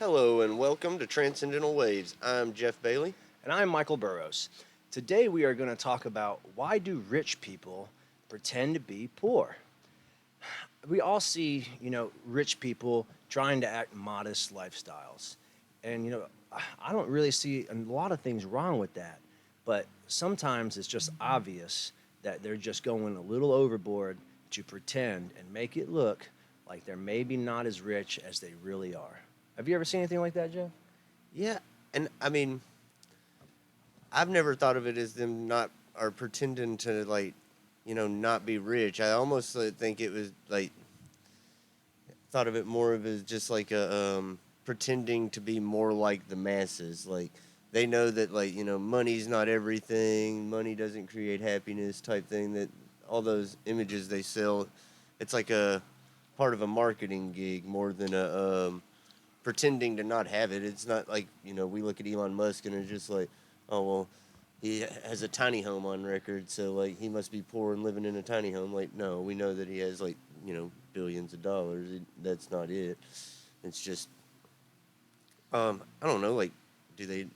Hello and welcome to Transcendental Waves. I'm Jeff Bailey. And I'm Michael Burrows. Today we are going to talk about why do rich people pretend to be poor? We all see, rich people trying to act modest lifestyles. And, I don't really see a lot of things wrong with that. But sometimes it's just obvious that they're just going a little overboard to pretend and make it look like they're maybe not as rich as they really are. Have you ever seen anything like that, Jeff? Yeah, and I mean, I've never thought of it as them not or pretending to not be rich. I almost think it was like thought of it more of as just like a pretending to be more like the masses. Like they know that money's not everything. Money doesn't create happiness type thing. That all those images they sell, it's like a part of a marketing gig more than a pretending to not have it. It's not like we look at Elon Musk and it's just like, oh well, he has a tiny home on record, so like he must be poor and living in a tiny home. Like no, we know that he has billions of dollars. That's not it. It's just I don't know. Like, do they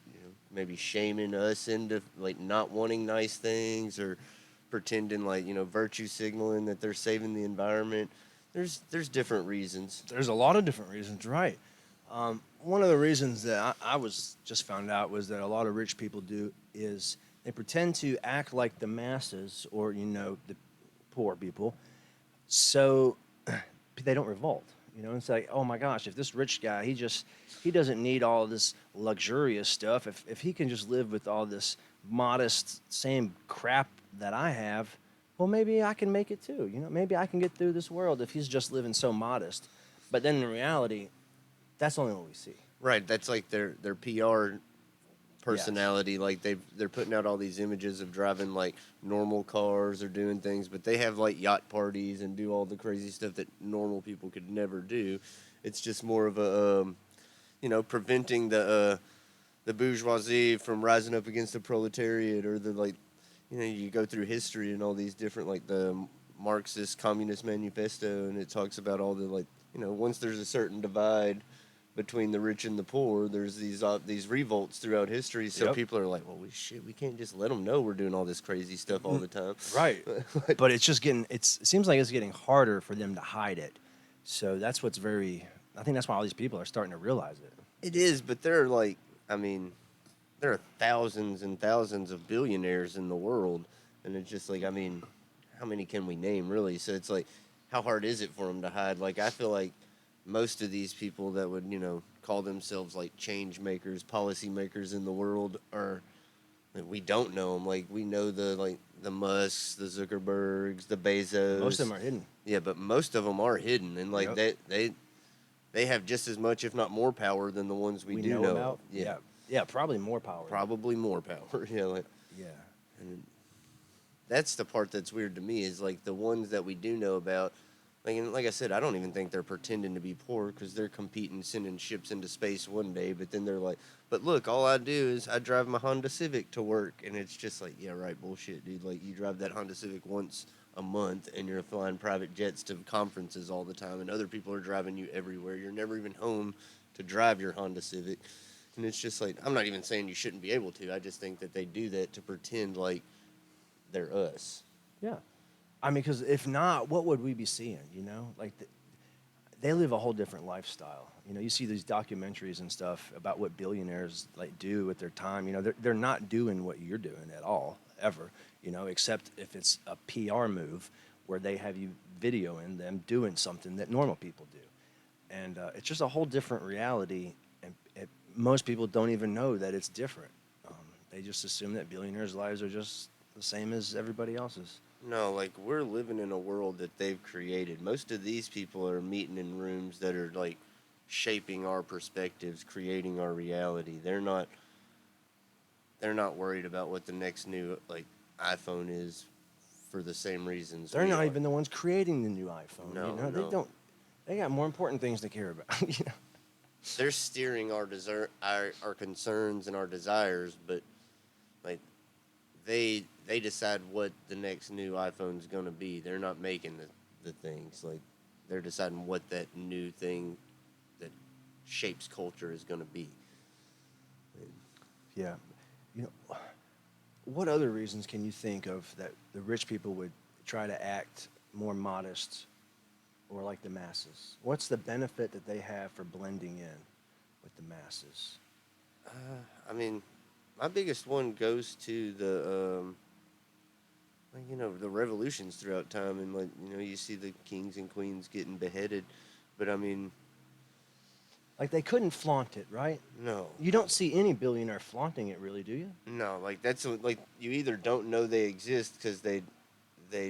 maybe shaming us into like not wanting nice things or pretending like virtue signaling that they're saving the environment? There's different reasons. There's a lot of different reasons, right? One of the reasons that I was just found out was that a lot of rich people do is they pretend to act like the masses or the poor people, so they don't revolt. It's like, oh my gosh, if this rich guy he doesn't need all this luxurious stuff. If he can just live with all this modest same crap that I have, well maybe I can make it too. Maybe I can get through this world if he's just living so modest. But then in reality, that's only what we see. Right. That's like their PR Yes. personality. Like they're putting out all these images of driving like normal cars or doing things, but they have like yacht parties and do all the crazy stuff that normal people could never do. It's just more of a preventing the bourgeoisie from rising up against the proletariat or the like. You go through history and all these different like the Marxist Communist Manifesto, and it talks about all the like once there's a certain divide between the rich and the poor, there's these revolts throughout history. So Yep. people are like, well, we can't just let them know we're doing all this crazy stuff all the time. Right. But it's just getting it seems like it's getting harder for them to hide it. So that's what's very I think that's why all these people are starting to realize it. It is, but there are like, I mean, there are thousands and thousands of billionaires in the world, and it's just like, I mean, how many can we name really? So it's like, how hard is it for them to hide? Like, I feel like most of these people that would call themselves like change makers, policy makers in the world are like, we don't know them. Like we know the Musks, the Zuckerbergs, the Most of Bezos. them are hidden. Yeah, but most of them are hidden, and like Yep. they have just as much, if not more, power than the ones we We do know know of. about. Yeah, Yeah. Yeah, probably more power. probably more power. Yeah, like, Yeah. and that's the part that's weird to me is like the ones that we do know about. Like, and like I said, I don't even think they're pretending to be poor because they're competing, sending ships into space one day. But then they're like, "But look, all I do is I drive my Honda Civic to work," and it's just like, "Yeah, right, bullshit, dude. Like, you drive that Honda Civic once a month, and you're flying private jets to conferences all the time, and other people are driving you everywhere. You're never even home to drive your Honda Civic." And it's just like, I'm not even saying you shouldn't be able to. I just think that they do that to pretend like they're us. Yeah. I mean, because if not, what would we be seeing? Like they live a whole different lifestyle. You see these documentaries and stuff about what billionaires like do with their time. They're not doing what you're doing at all ever. Except if it's a PR move where they have you videoing them doing something that normal people do, and it's just a whole different reality. And most people don't even know that it's different. They just assume that billionaires' lives are just the same as everybody else's. No, like we're living in a world that they've created. Most of these people are meeting in rooms that are like shaping our perspectives, creating our reality. They're not worried about what the next new like iPhone is for the same reasons They're we not are. even the ones creating the new iPhone. No, They no. don't. They got more important things to care about. They're steering our concerns and our desires, but like they decide what the next new iPhone's gonna be. They're not making the things like they're deciding what that new thing that shapes culture is going to be. Yeah. You know, what other reasons can you think of that the rich people would try to act more modest or like the masses? What's the benefit that they have for blending in with the masses? I mean, my biggest one goes to the like, the revolutions throughout time, and like you see the kings and queens getting beheaded, but I mean, Like they couldn't flaunt it, right? no, You don't see any billionaire flaunting it, really, do you? no, like like you either don't know they exist because they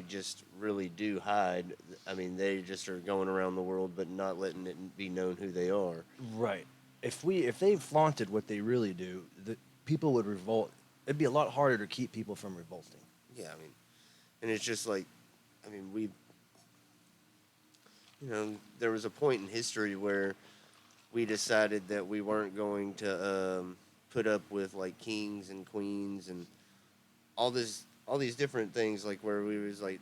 just really do hide. I mean, they just are going around the world, but not letting it be known who they are. Right. If they flaunted what they really do, the people would revolt. It'd be a lot harder to keep people from revolting. Yeah, I mean, and it's just like, I mean, there was a point in history where we decided that we weren't going to put up with like kings and queens and all these different things, like where we was like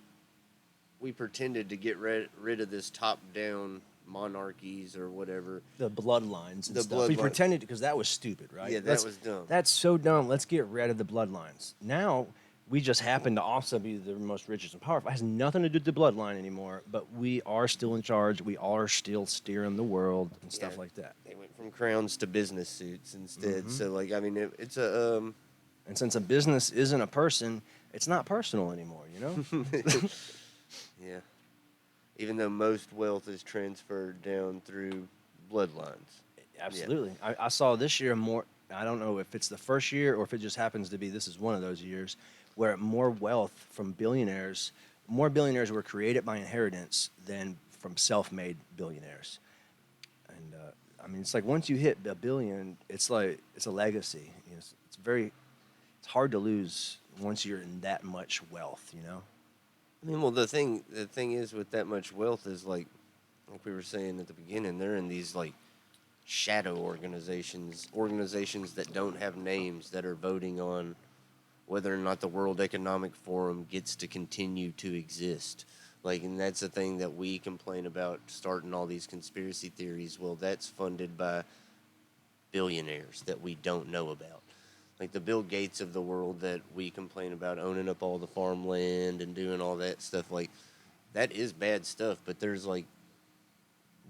we pretended to get rid of this top down monarchies or whatever. The bloodlines and The stuff. We bloodline- pretended because that was stupid, right? Yeah, that Let's- was dumb. That's so dumb. Let's get rid of the bloodlines. Now we just happen to also be the most richest and powerful. It has nothing to do with the bloodline anymore, but we are still in charge. We are still steering the world and stuff Yeah. like that. They went from crowns to business suits instead. Mhm. So like, I mean, it's a And since a business isn't a person, it's not personal anymore, you know? yeah. Even though most wealth is transferred down through bloodlines. Absolutely. I saw this year more, I don't know if it's the first year or if it just happens to be this is one of those years where more wealth from billionaires, more billionaires were created by inheritance than from self-made billionaires. And I mean, it's like once you hit a billion, it's like it's a legacy. You know, it's hard to lose once you're in that much wealth, you know? I mean, well, the thing is with that much wealth is like we were saying at the beginning, they're in these like shadow organizations that don't have names, that are voting on whether or not the World Economic Forum gets to continue to exist. Like, and that's the thing that we complain about, starting all these conspiracy theories. Well, that's funded by billionaires that we don't know about. Like the Bill Gates of the world that we complain about owning up all the farmland and doing all that stuff. Like, that is bad stuff, but there's like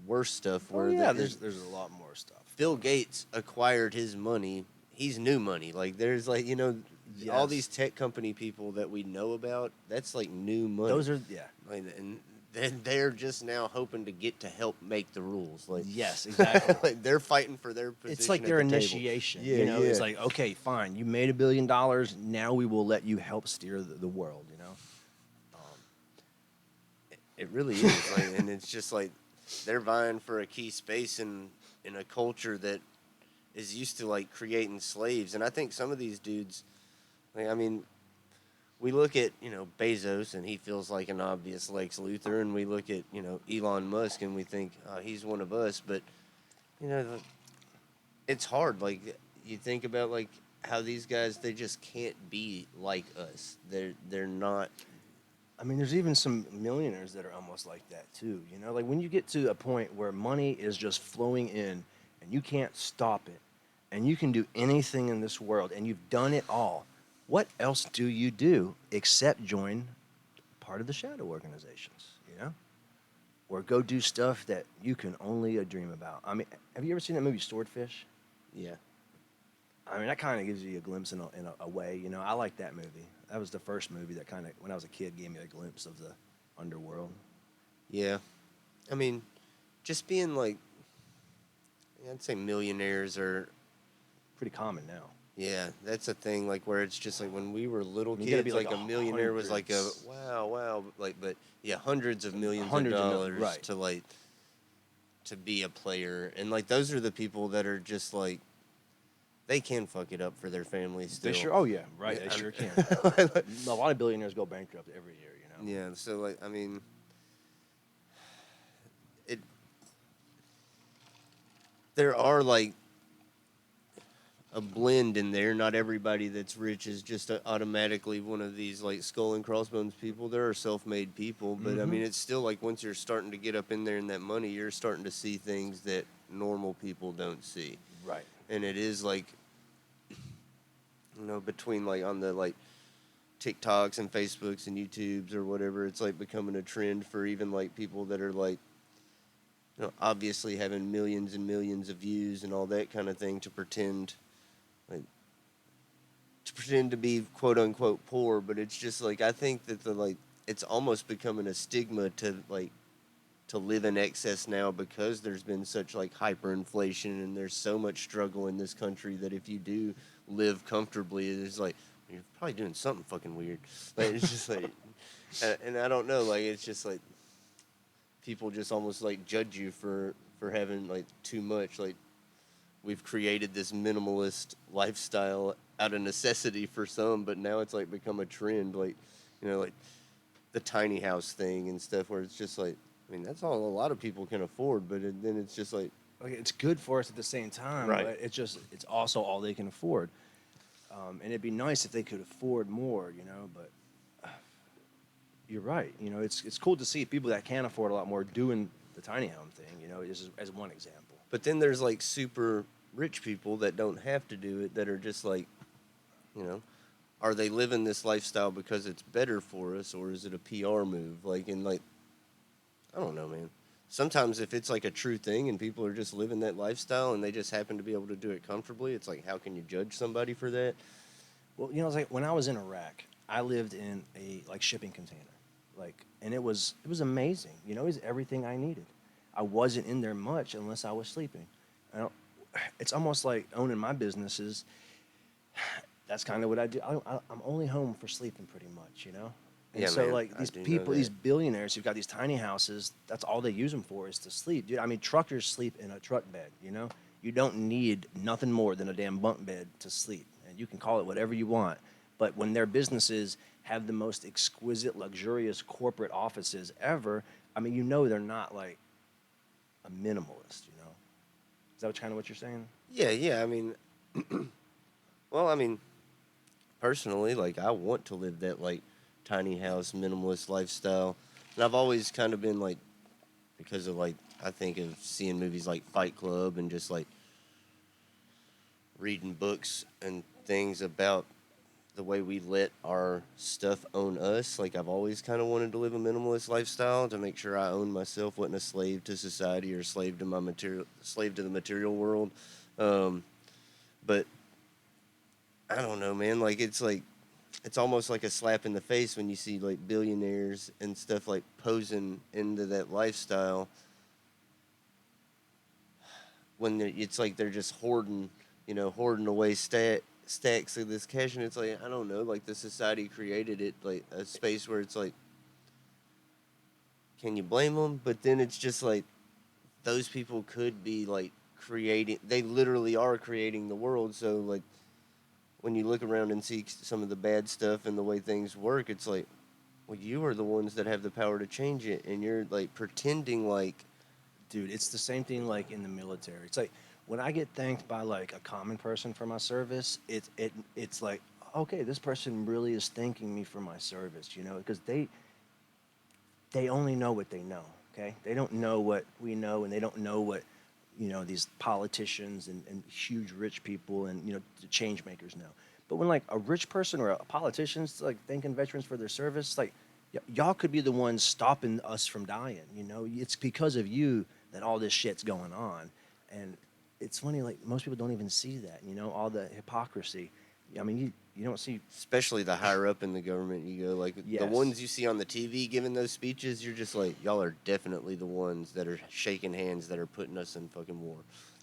worse stuff where there's a lot more stuff. Bill Gates acquired his money. He's new money. Like, there's like, all Yes. these tech company people that we know about, that's like new money. Those are, yeah. Like, and then they're just now hoping to get to help make the rules. Like, Yes, exactly. like they're fighting for their position. It's like at their the table. initiation. Yeah, You know, it's yeah. like, okay, fine, you made $1 billion. Now we will let you help steer the world. You know, It really is, like, and it's just like they're vying for a key space in a culture that is used to like creating slaves. And I think some of these dudes, like, I mean, we look at Bezos and he feels like an obvious Lex Luthor, and we look at Elon Musk and we think he's one of us. But it's hard. Like, you think about like how these guys, they just can't be like us. They're not. I mean, there's even some millionaires that are almost like that too. You know, like when you get to a point where money is just flowing in and you can't stop it, and you can do anything in this world, and you've done it all. What else do you do except join part of the shadow organizations? You know, or go do stuff that you can only dream about. I mean, have you ever seen that movie Swordfish? Yeah. I mean, that kind of gives you a glimpse in a way. You know, I like that movie. That was the first movie that kind of, when I was a kid, gave me a glimpse of the underworld. Yeah. I mean, just being like, I'd say millionaires are, Pretty common now. yeah, that's a thing, like where it's just like when we were little You gotta kids, be like like a millionaire was like a, hundreds. wow, like, but yeah, hundreds of millions Hundreds of of dollars right. to like, to be a player. And like, those are the people that are just like, they can fuck it up for their families still. They sure, oh yeah, right, Yeah, they sure can. can. A lot of billionaires go bankrupt every year, you know. Yeah, so like, I mean, there are like a blend in there. Not everybody that's rich is just automatically one of these like skull and crossbones people. There are self-made people, but I Mhm. mean, it's still like once you're starting to get up in there in that money, you're starting to see things that normal people don't see. Right. And it is like, between like on the like TikToks and Facebooks and YouTubes or whatever, it's like becoming a trend for even like people that are like, obviously having millions and millions of views and all that kind of thing like to pretend to be quote unquote poor. But it's just like, I think that it's almost becoming a stigma to live in excess now, because there's been such like hyperinflation and there's so much struggle in this country, that if you do live comfortably, it's like you're probably doing something fucking weird. Like, it's just like, and I don't know, like it's just like people just almost like judge you for having like too much. Like, we've created this minimalist lifestyle out of necessity for some, but now it's like become a trend. Like, like the tiny house thing and stuff, where it's just like, I mean, that's all a lot of people can afford, but then it's just like, Okay, it's good for us at the same time, Right. but it's also all they can afford. And it'd be nice if they could afford more, but you're right. It's cool to see people that can afford a lot more doing the tiny home thing, as one example. but then there's like super rich people that don't have to do it, that are just like, you know, are they living this lifestyle because it's better for us, or is it a PR move? Like, and like, I don't know, man. Sometimes if it's like a true thing and people are just living that lifestyle and they just happen to be able to do it comfortably, it's like, how can you judge somebody for that? Well, it's like when I was in Iraq, I lived in a like shipping container, and it was amazing. It was everything I needed. I wasn't in there much unless I was sleeping. I don't, it's almost like owning my businesses. That's kind of what I do. I'm only home for sleeping, pretty much. And Yeah, so man, like I these do know people, these that. billionaires who've got these tiny houses, that's all they use them for is to sleep, dude. I mean, truckers sleep in a truck bed. You don't need nothing more than a damn bunk bed to sleep, and you can call it whatever you want. But when their businesses have the most exquisite, luxurious corporate offices ever, I mean, they're not like a minimalist. Is that kind of what you're saying? Yeah, yeah. I mean, well, I mean, personally, like, I want to live that like tiny house minimalist lifestyle, and I've always kind of been like, because of like, I think of seeing movies like Fight Club and just like reading books and things about the way we let our stuff own us. Like, I've always kind of wanted to live a minimalist lifestyle to make sure I own myself, wasn't a slave to society or slave to the material world. Um, but I don't know, man. Like it's almost like a slap in the face when you see like billionaires and stuff like posing into that lifestyle, when it's like they're just hoarding away stacks of this cash, and it's like, I don't know, like the society created it, like a space where it's like, can you blame them? But then it's just like, those people could be like they literally are creating the world. So like, when you look around and see some of the bad stuff and the way things work, it's like, well, you are the ones that have the power to change it, and you're like pretending like, Dude, it's the same thing like in the military. It's like when I get thanked by like a common person for my service, it's like, okay, this person really is thanking me for my service, because they only know what they know. Okay, they don't know what we know, and they don't know what these politicians and huge rich people and the change makers know. But when like a rich person or a politician's like thanking veterans for their service, like y'all could be the ones stopping us from dying. It's because of you that all this shit's going on, and it's funny, like most people don't even see that. All the hypocrisy. I mean, you don't see. especially the higher up in the government you go, like the Yes. ones you see on the TV giving those speeches, you're just like, y'all are definitely the ones that are shaking hands that are putting us in fucking war.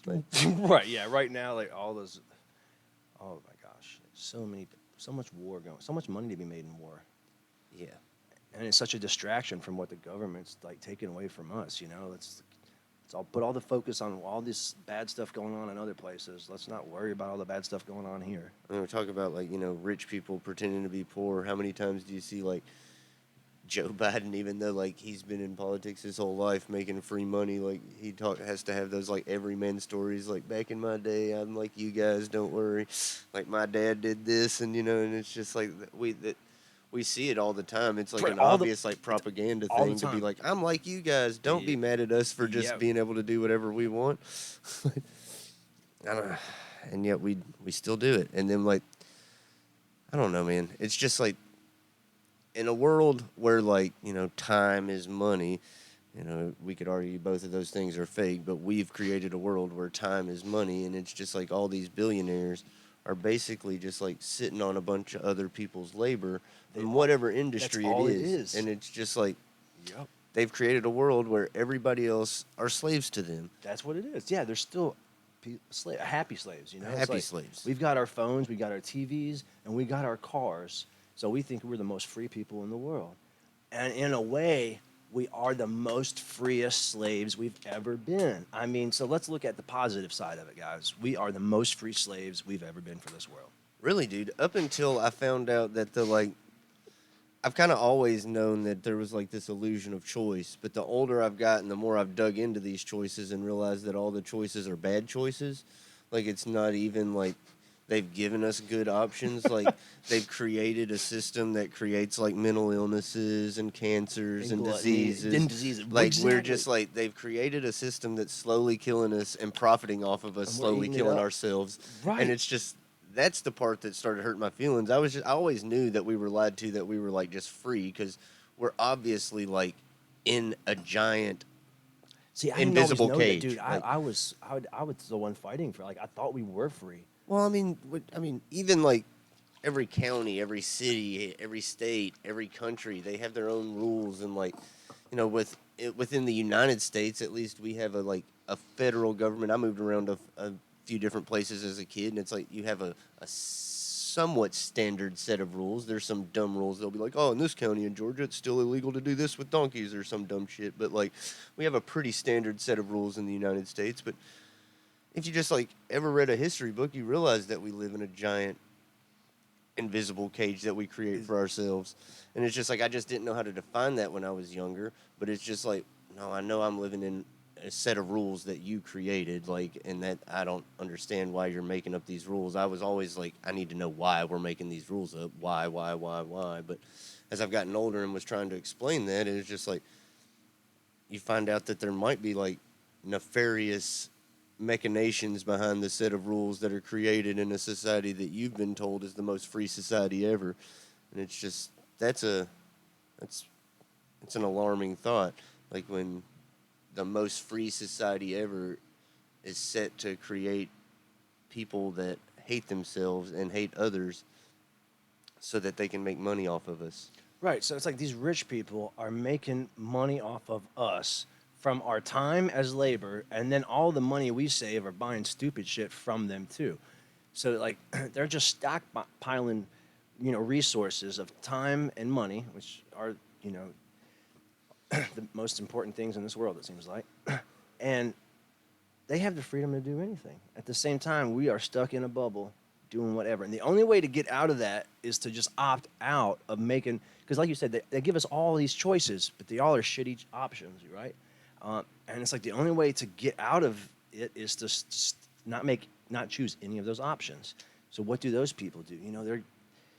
Like, Right. Yeah. Right now, like all those. Oh my gosh, so much war going, so much money to be made in war, yeah. and it's such a distraction from what the government's like taking away from us. Let's all put all the focus on all this bad stuff going on in other places. Let's not worry about all the bad stuff going on here. I mean, we talk about like, rich people pretending to be poor. How many times do you see like Joe Biden, even though like he's been in politics his whole life making free money, like has to have those like everyman stories, like, back in my day I'm like you guys, don't worry, like my dad did this, and and it's just like, we see it all the time. It's like For an all the obvious like propaganda all the thing to be time. like, I'm like you guys. Don't be Yeah. mad at us for just Yep. being able to do whatever we want. I don't know. And yet we still do it. And then like I don't know, man. It's just like in a world where like, time is money, we could argue both of those things are fake, but we've created a world where time is money and it's just like all these billionaires are basically just like sitting on a bunch of other people's labor They in are. whatever That's industry all it it is. is. And it's just like Yep. they've created a world where everybody else are slaves to them. That's what it is. Yeah, they're still happy slaves. It's Happy like slaves. we've got our phones, we got our TVs, and we got our cars. So we think we're the most free people in the world. And in a way, we are the most freest slaves we've ever been. I mean, so let's look at the positive side of it, guys. We are the most free slaves we've ever been for this world. Really, dude, up until I found out that I've kind of always known that there was like this illusion of choice, but the older I've gotten, the more I've dug into these choices and realized that all the choices are bad choices. Like it's not even like they've given us good options. Like they've created a system that creates like mental illnesses and cancers and gluttony, diseases. and diseases. Like we're Exactly. just like they've created a system that's slowly killing us and profiting off of us, And we're slowly eating it killing up. ourselves. Right. And it's just that's the part that started hurting my feelings. I always knew that we were lied to, that we were like just free because we're obviously like in a giant. See, I didn't invisible always know cage, that, dude. like- I was the one fighting for. Like, I thought we were free. Well, I mean, even like every county, every city, every state, every country, they have their own rules, and like, within the United States, at least we have a federal government. I moved around a few different places as a kid, and it's like you have a somewhat standard set of rules. There's some dumb rules. They'll be like, oh, in this county in Georgia, it's still illegal to do this with donkeys or some dumb shit. But like, we have a pretty standard set of rules in the United States. But if you just like ever read a history book, you realize that we live in a giant invisible cage that we create for ourselves. And it's just like I just didn't know how to define that when I was younger. But it's just like, no, I know I'm living in a set of rules that you created, like, and that I don't understand why you're making up these rules. I was always like, I need to know why we're making these rules up. Why? But as I've gotten older and was trying to explain that, it's just like you find out that there might be like nefarious machinations behind the set of rules that are created in a society that you've been told is the most free society ever. And it's just it's an alarming thought. Like when the most free society ever is set to create people that hate themselves and hate others so that they can make money off of us. Right. So it's like these rich people are making money off of us from our time as labor, and then all the money we save are buying stupid shit from them too. So like they're just stockpiling, resources of time and money, which are the most important things in this world, it seems like. And they have the freedom to do anything. At the same time, we are stuck in a bubble doing whatever. And the only way to get out of that is to just opt out of making, because like you said, they give us all these choices, but they all are shitty options, right? And it's like the only way to get out of it is to not choose any of those options. So what do those people do? They're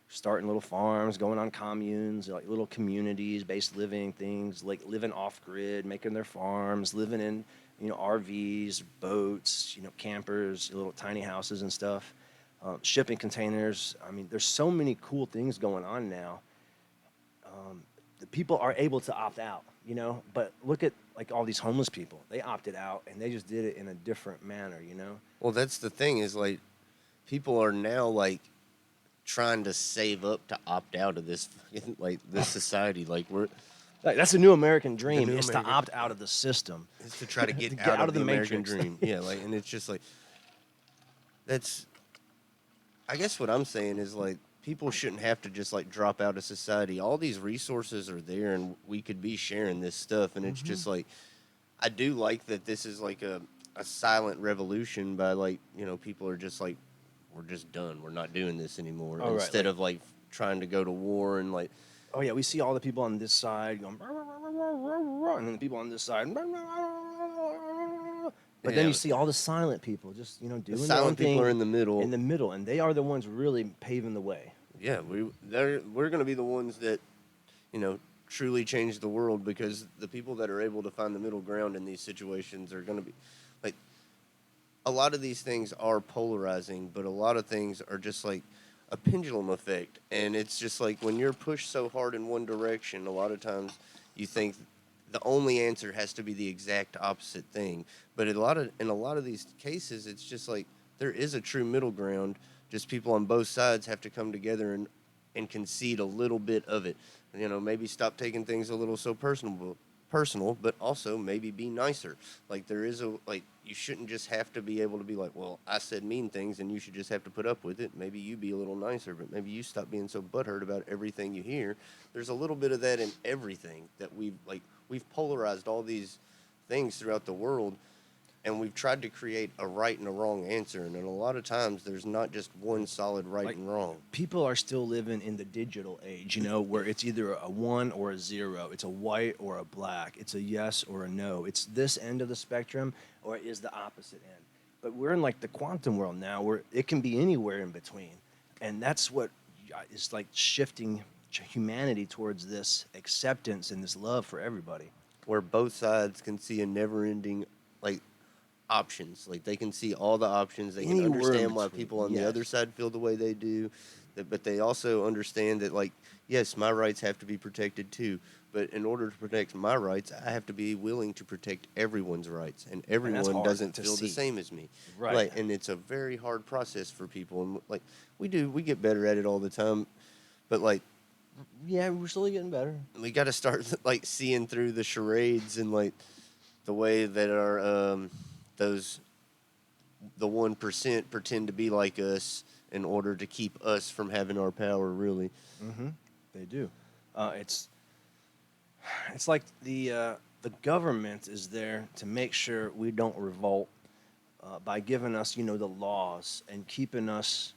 starting little farms, going on communes, like little communities-based living things, like living off-grid, making their farms, living in, RVs, boats, campers, little tiny houses and stuff, shipping containers. I mean, there's so many cool things going on now. The people are able to opt out, but look at like all these homeless people. They opted out and they just did it in a different manner, Well, that's the thing is like people are now like trying to save up to opt out of this like this society. Like we're Like, that's the new American dream, new is to American- opt out of the system. is to try to get, Get out of the American matrix. dream. Yeah, like, and it's just like that's. I guess what I'm saying is like people shouldn't have to just like drop out of society. All these resources are there, and we could be sharing this stuff. And it's just like I do like that this is like a silent revolution by like people are just like we're just done. We're not doing this anymore. Oh, right, Instead like- of like trying to go to war and like Oh yeah, we see all the people on this side going, and then the people on this side. But then Yeah. you see all the silent people just doing the their own silent people thing are in the middle. in the middle, and they are the ones really paving the way. yeah, we're going to be the ones that, you know, truly change the world, because the people that are able to find the middle ground in these situations are going to be like, a lot of these things are polarizing, but a lot of things are just like a pendulum effect. And it's just like when you're pushed so hard in one direction, a lot of times you think the only answer has to be the exact opposite thing. But in a lot of these cases, it's just like there is a true middle ground. Just people on both sides have to come together and concede a little bit of it. You know, maybe stop taking things a little so personal, but also maybe be nicer. Like there is a like you shouldn't just have to be able to be like, well, I said mean things and you should just have to put up with it. Maybe you be a little nicer, but maybe you stop being so butthurt about everything you hear. There's a little bit of that in everything that we've polarized all these things throughout the world, and we've tried to create a right and a wrong answer, and then a lot of times there's not just one solid right Like, and wrong. people are still living in the digital age, you know, where it's either a one or a zero. It's a white or a black. It's a yes or a no. It's this end of the spectrum or it is the opposite end. But we're in like the quantum world now where it can be anywhere in between. And that's what is like shifting humanity towards this acceptance and this love for everybody. Where both sides can see a never-ending like options. Like they can see all the options. They can Anywhere in understand why between, people on the other yes. side feel the way they do. But they also understand that, like, yes, my rights have to be protected too. But in order to protect my rights, I have to be willing to protect everyone's rights, and And that's everyone hard doesn't to feel the see. same as me. Right. Like, and it's a very hard process for people. And like we get better at it all the time. But like Yeah, we're slowly getting better. we got to start like seeing through the charades and like the way that our those the 1% pretend to be like us in order to keep us from having our power. Really, Mm-hmm. They do. It's like the government is there to make sure we don't revolt by giving us, you know, the laws and keeping us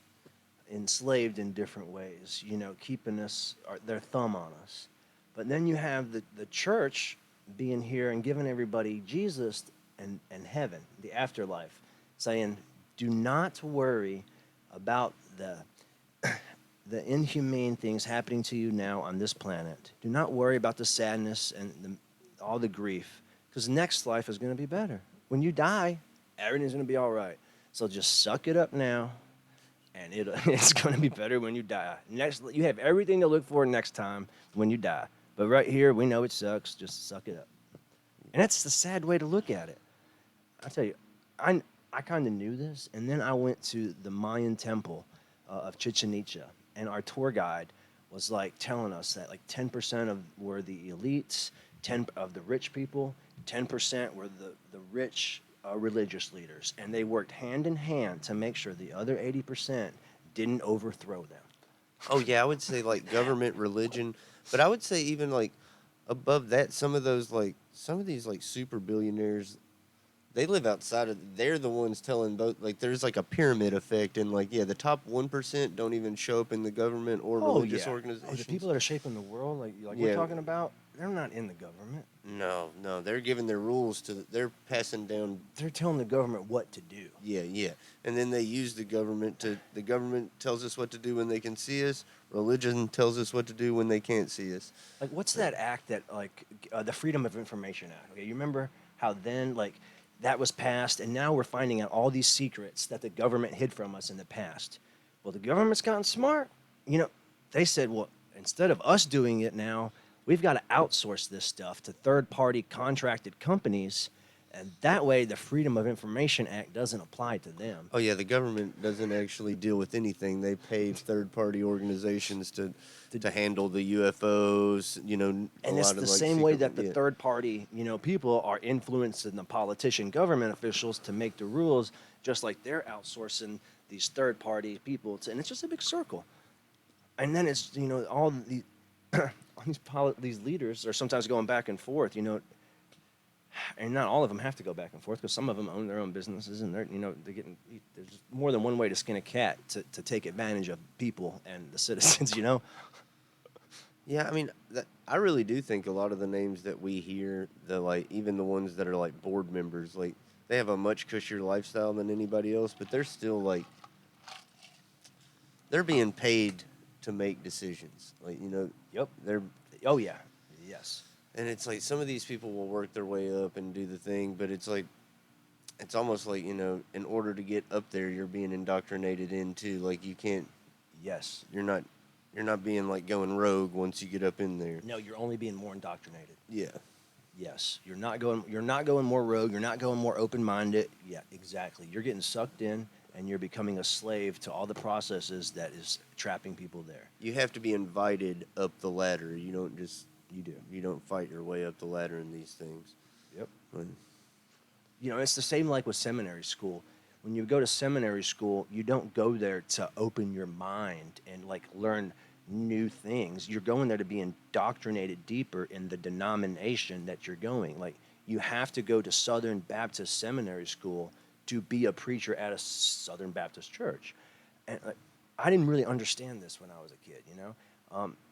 enslaved in different ways. You know, keeping us their thumb on us. But then you have the church being here and giving everybody Jesus and heaven, the afterlife, saying, "Do not worry about the inhumane things happening to you now on this planet. Do not worry about the sadness and all the grief, because next life is going to be better. When you die, everything's going to be all right. So just suck it up now, and it's going to be better when you die. Next, you have everything to look for next time when you die. But right here, we know it sucks. Just suck it up." And that's the sad way to look at it. I tell you, I kind of knew this, and then I went to the Mayan temple of Chichen Itza, and our tour guide was like telling us that like 10% of were the elites, 10 of the rich people, 10% were the rich religious leaders, and they worked hand in hand to make sure the other 80% didn't overthrow them. oh yeah, I would say like government, religion, but I would say even like above that, some of these like super billionaires, they live outside of. They're the ones telling both. Like there's like a pyramid effect, and like yeah, the top 1% don't even show up in the government or Oh religious yeah. Oh, the organizations. people that are shaping the world, like we're Yeah, talking about, they're not in the government. no, they're giving their rules to. They're passing down. They're telling the government what to do. Yeah, and then they use the government to. The government tells us what to do when they can see us. Religion tells us what to do when they can't see us. Like, what's that act that, like, the Freedom of Information Act? Okay, you remember how then, like, that was passed, and now we're finding out all these secrets that the government hid from us in the past. Well, the government's gotten smart. You know, they said, well, instead of us doing it now, we've got to outsource this stuff to third-party contracted companies, and that way the Freedom of Information Act doesn't apply to them. Oh yeah, the government doesn't actually deal with anything. They pay third-party organizations to handle the UFOs. You know, a And it's lot the of like same way secret. that the Yeah. third party, you know, people are influencing the politician government officials to make the rules, just like they're outsourcing these third party people. And it's just a big circle. And then it's, you know, all the all these leaders are sometimes going back and forth, you know, and not all of them have to go back and forth because some of them own their own businesses and they're, you know, there's more than one way to skin a cat to take advantage of people and the citizens, you know. Yeah, I mean, I really do think a lot of the names that we hear, the like, even the ones that are like board members, like they have a much cushier lifestyle than anybody else, but they're still like they're being paid to make decisions. Like, you know, Yep. they're Oh yeah. Yes. and it's like some of these people will work their way up and do the thing, but it's like it's almost like, you know, in order to get up there, you're being indoctrinated into, like, you can't, Yes. you're not being like going rogue once you get up in there. No, you're only being more indoctrinated. Yeah. Yes, you're not going. You're not going more rogue. You're not going more open-minded. Yeah, exactly. You're getting sucked in, and you're becoming a slave to all the processes that is trapping people there. You have to be invited up the ladder. You don't just You do. you don't fight your way up the ladder in these things. Yep. Like, You know, it's the same like with seminary school. When you go to seminary school, you don't go there to open your mind and like learn new things. You're going there to be indoctrinated deeper in the denomination that you're going. Like you have to go to Southern Baptist Seminary School to be a preacher at a Southern Baptist church. And like, I didn't really understand this when I was a kid, you know.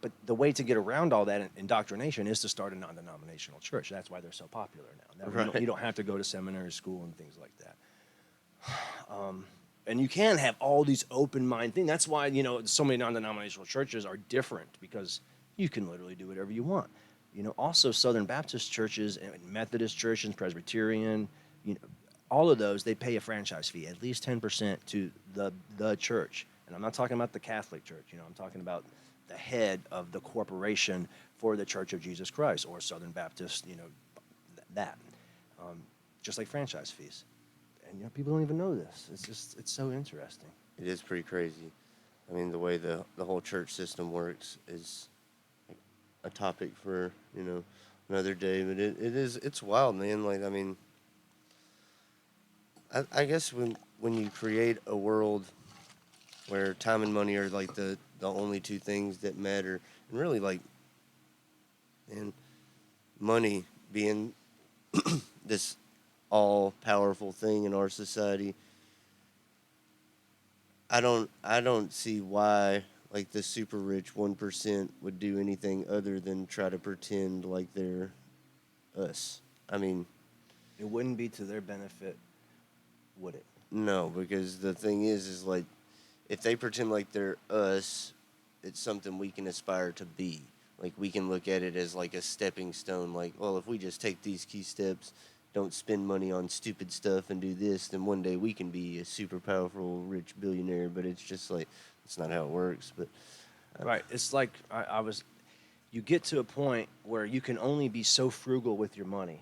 But the way to get around all that indoctrination is to start a non-denominational church. That's why they're so popular now. You don't have to go to seminary school and things like that. And you can have all these open mind things. That's why, you know, so many non-denominational churches are different because you can literally do whatever you want. You know, also Southern Baptist churches and Methodist churches, Presbyterian, you know, all of those, they pay a franchise fee, at least 10% to the church. And I'm not talking about the Catholic Church, you know, I'm talking about the head of the corporation for the Church of Jesus Christ or Southern Baptist, you know, that. Just like franchise fees. And, you know, people don't even know this. It's so interesting. it is pretty crazy. I mean, the way the whole church system works is a topic for, you know, another day. But it's wild, man. Like, I mean, I guess when you create a world where time and money are like the only two things that matter, and really like, and money being this all powerful thing in our society, I don't see why like the super rich 1% would do anything other than try to pretend like they're us. I mean, It wouldn't be to their benefit, would it? no, because the thing is like if they pretend like they're us, it's something we can aspire to be. Like we can look at it as like a stepping stone. Like, well, if we just take these key steps, don't spend money on stupid stuff and do this, then one day we can be a super powerful, rich billionaire. But it's just like it's not how it works. But Right. It's like you get to a point where you can only be so frugal with your money.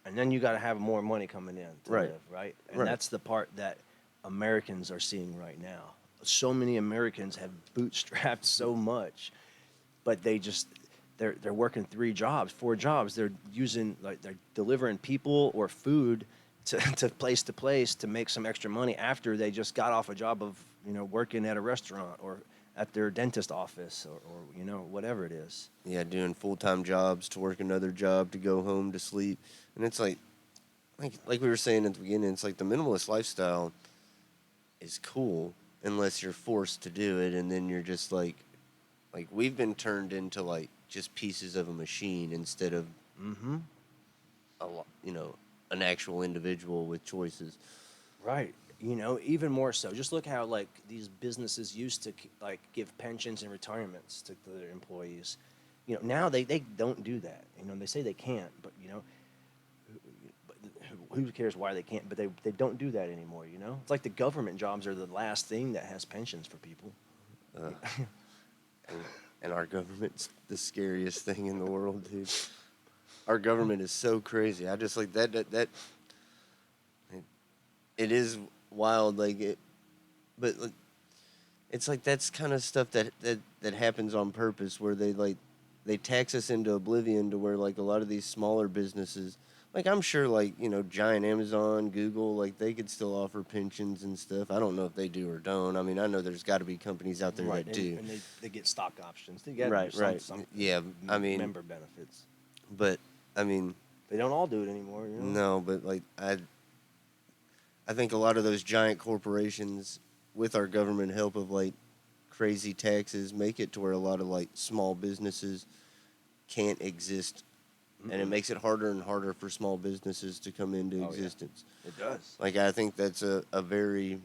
And then you got to have more money coming in to Right. live, right? And Right. that's the part that Americans are seeing right now. So many Americans have bootstrapped so much, but they're working 3 jobs, 4 jobs. They're using like they're delivering people or food to place to make some extra money after they just got off a job of, you know, working at a restaurant or at their dentist office or you know, whatever it is. yeah, doing full-time jobs to work another job to go home to sleep, and it's like we were saying at the beginning, it's like the minimalist lifestyle is cool unless you're forced to do it, and then you're just like we've been turned into like just pieces of a machine instead of Mm-hmm. you know, an actual individual with choices. Right. You know, even more so. Just look how like these businesses used to like give pensions and retirements to their employees. You know, now they don't do that. You know, they say they can't, but you know, who cares why they can't? But they don't do that anymore. You know, it's like the government jobs are the last thing that has pensions for people. And our government's the scariest thing in the world, dude. Our government is so crazy. I just like that it is wild, like it, but like, it's like that's kind of stuff that happens on purpose, where they tax us into oblivion to where like a lot of these smaller businesses, like I'm sure like, you know, giant Amazon, Google, like they could still offer pensions and stuff. I don't know if they do or don't. I mean, I know there's got to be companies out there Right. that do. And they get stock options. They get Right, right. some Yeah, I mean, member benefits. but I mean, They don't all do it anymore. You know? no, but like I think a lot of those giant corporations, with our government help of like crazy taxes, make it to where a lot of like small businesses can't exist, and it makes it harder and harder for small businesses to come into Oh, yeah. existence. It does. Like I think that's a very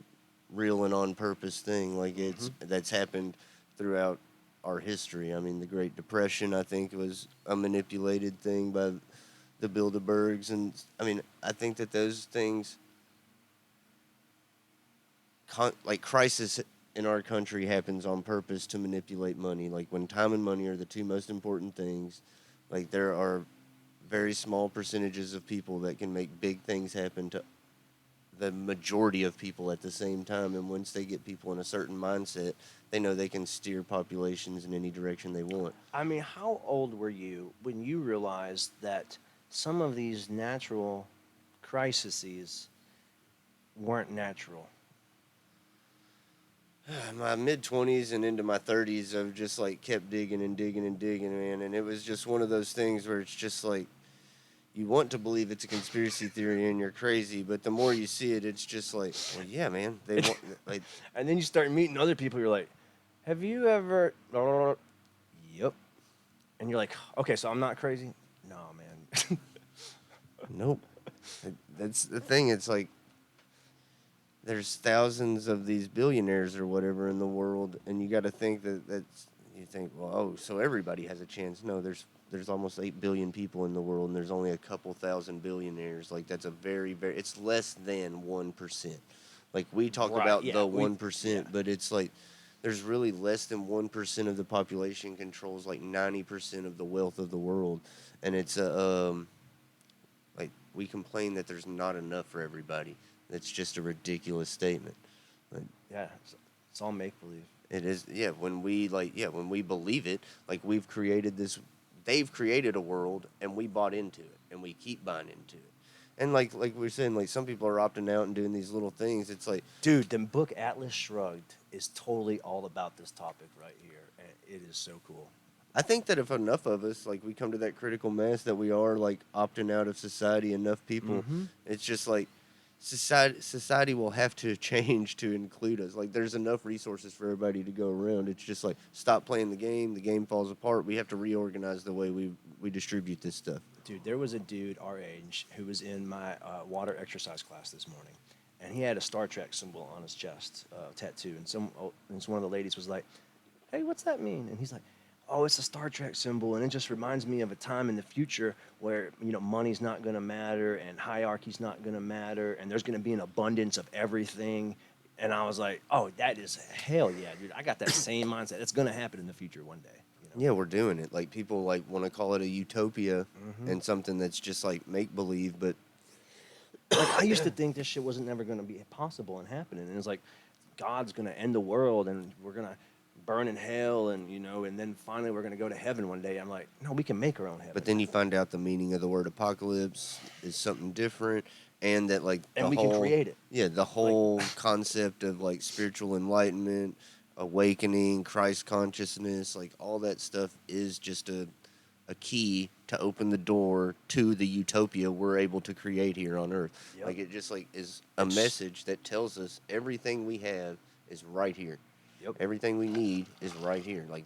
real and on purpose thing. Like that's happened throughout our history. I mean, the Great Depression, I think, was a manipulated thing by the Bilderbergs, and I mean, I think that those things, like crisis in our country, happens on purpose to manipulate money. Like when time and money are the two most important things, like there are very small percentages of people that can make big things happen to the majority of people at the same time. And once they get people in a certain mindset, they know they can steer populations in any direction they want. I mean, how old were you when you realized that some of these natural crises weren't natural? My mid 20s and into my 30s, I've just like kept digging and digging and digging, man. And it was just one of those things where it's just like you want to believe it's a conspiracy theory and you're crazy, but the more you see it, it's just like, well, yeah, man. They want like, And then you start meeting other people. You're like, have you ever? Yep. And you're like, okay, so I'm not crazy. No, man. nope. That's the thing. It's like there's thousands of these billionaires or whatever in the world, and you got to think that's you think, well, oh, so everybody has a chance. No, there's almost 8 billion people in the world, and there's only a couple thousand billionaires. Like that's a very it's less than 1%. Like we talk Right, about yeah, the we- 1%, yeah. but it's like there's really less than 1% of the population controls like 90% of the wealth of the world, and it's like we complain that there's not enough for everybody. That's just a ridiculous statement. Like, Yeah, it's all make believe. it is, yeah. When we when we believe it, like we've created this, they've created a world, and we bought into it, and we keep buying into it. And like we are saying, like some people are opting out and doing these little things. It's like, Dude, the book Atlas Shrugged is totally all about this topic right here, and it is so cool. I think that if enough of us, like we come to that critical mass that we are like opting out of society, enough people, it's just like society will have to change to include us. Like there's enough resources for everybody to go around. It's just like stop playing the game falls apart. We have to reorganize the way we distribute this stuff. Dude, there was a dude our age who was in my water exercise class this morning, and he had a Star Trek symbol on his chest, tattoo. And one of the ladies was like, "Hey, what's that mean?" And he's like, "Oh, it's a Star Trek symbol, and it just reminds me of a time in the future where money's not going to matter and hierarchy's not going to matter, and there's going to be an abundance of everything." And I was like, "Oh, that is hell yeah, dude! I got that same mindset. It's going to happen in the future one day." Yeah, we're doing it. Like people like want to call it a utopia and something that's just like make believe, but Like I used to think this shit wasn't never going to be possible and happening, and it's like God's going to end the world and we're going to burn in hell, and and then finally we're going to go to heaven one day. I'm like, no, we can make our own heaven. but then you find out the meaning of the word apocalypse is something different, and that like And the we whole, can create it. Yeah, the whole concept of like spiritual enlightenment, awakening, Christ consciousness, like all that stuff is just a key to open the door to the utopia we're able to create here on earth. Yep. Like it just like is a message that tells us everything we have is right here. Yep. Everything we need is right here. Like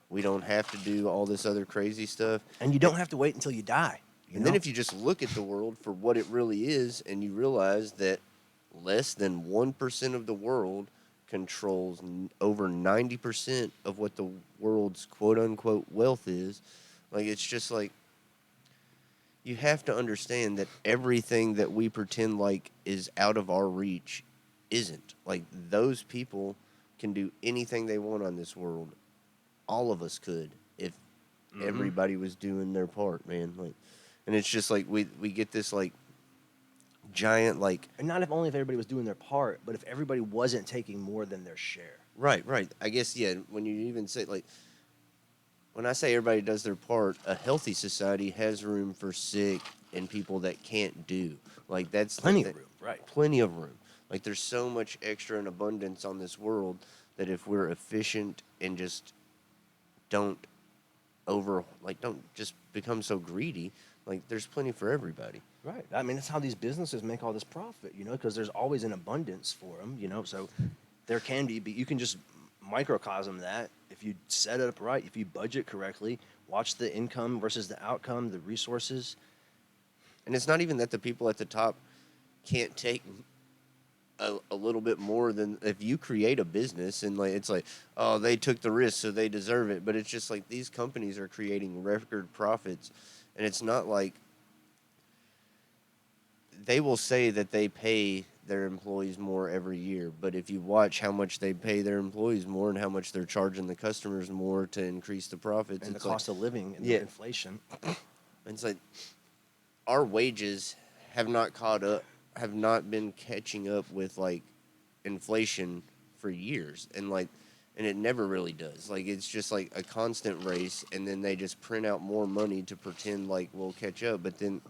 we don't have to do all this other crazy stuff. And you don't have to wait until you die. And then if you just look at the world for what it really is, and you realize that less than 1% of the world controls over 90% of what the world's quote unquote wealth is, like it's just like you have to understand that everything that we pretend like is out of our reach isn't. Like those people can do anything they want on this world. All of us could if everybody was doing their part, man. Like, and it's just like we get this like giant like And not if only if everybody was doing their part, but if everybody wasn't taking more than their share. right. I guess yeah. When you even say like when I say everybody does their part, a healthy society has room for sick and people that can't do. Like that's Plenty of room, right? Plenty of room. Like there's so much extra and abundance on this world that if we're efficient and just don't just become so greedy, like there's plenty for everybody. Right. I mean, that's how these businesses make all this profit, because there's always an abundance for them, so there can be, but you can just microcosm that if you set it up right, if you budget correctly, watch the income versus the outcome, the resources. And it's not even that the people at the top can't take a little bit more than if you create a business and like it's like, oh, they took the risk so they deserve it. But it's just like these companies are creating record profits, and it's not like they will say that they pay their employees more every year, but if you watch how much they pay their employees more and how much they're charging the customers more to increase the profits, And the it's like, cost of living and yeah, the inflation. it's like our wages have not caught up, have not been catching up with like inflation for years, and it never really does. Like it's just like a constant race, and then they just print out more money to pretend like we'll catch up, but then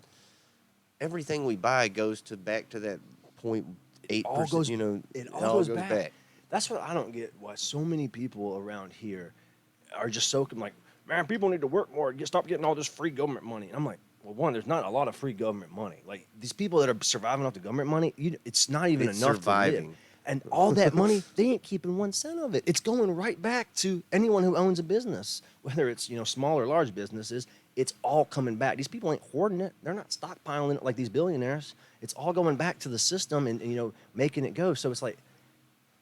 everything we buy goes to back to that All 0.8%. goes You know, it it all all goes goes back. back. That's what I don't get, why so many people around here are just so like, man, people need to work more, stop getting all this free government money. And I'm like, well, one, there's not a lot of free government money. Like these people that are surviving off the government money, it's not even It's enough to live. surviving. And all that money, they ain't keeping 1 cent of it. It's going right back to anyone who owns a business, whether it's small or large businesses. It's all coming back. These people ain't hoarding it. They're not stockpiling it like these billionaires. It's all going back to the system and making it go. So it's like,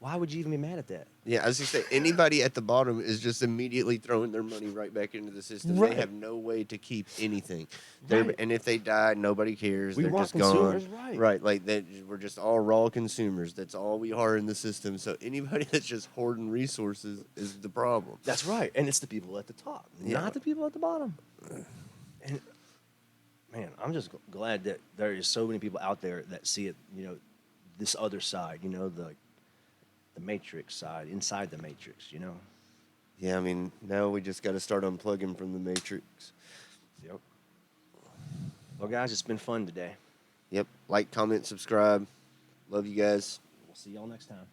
why would you even be mad at that? Yeah, I was just saying, anybody at the bottom is just immediately throwing their money right back into the system. Right. They have no way to keep anything. Right. And if they die, nobody cares. We They're want just gone. consumers, right. Right, like that. We're just all raw consumers. That's all we are in the system. So anybody that's just hoarding resources is the problem. That's right. And it's the people at the top, Yeah. not the people at the bottom. And man, I'm just glad that there is so many people out there that see it, this other side, the matrix side, inside the matrix. Yeah, I mean, now we just got to start unplugging from the matrix. Yep. Well, guys, it's been fun today. Yep. Like, comment, subscribe. Love you guys. We'll see y'all next time.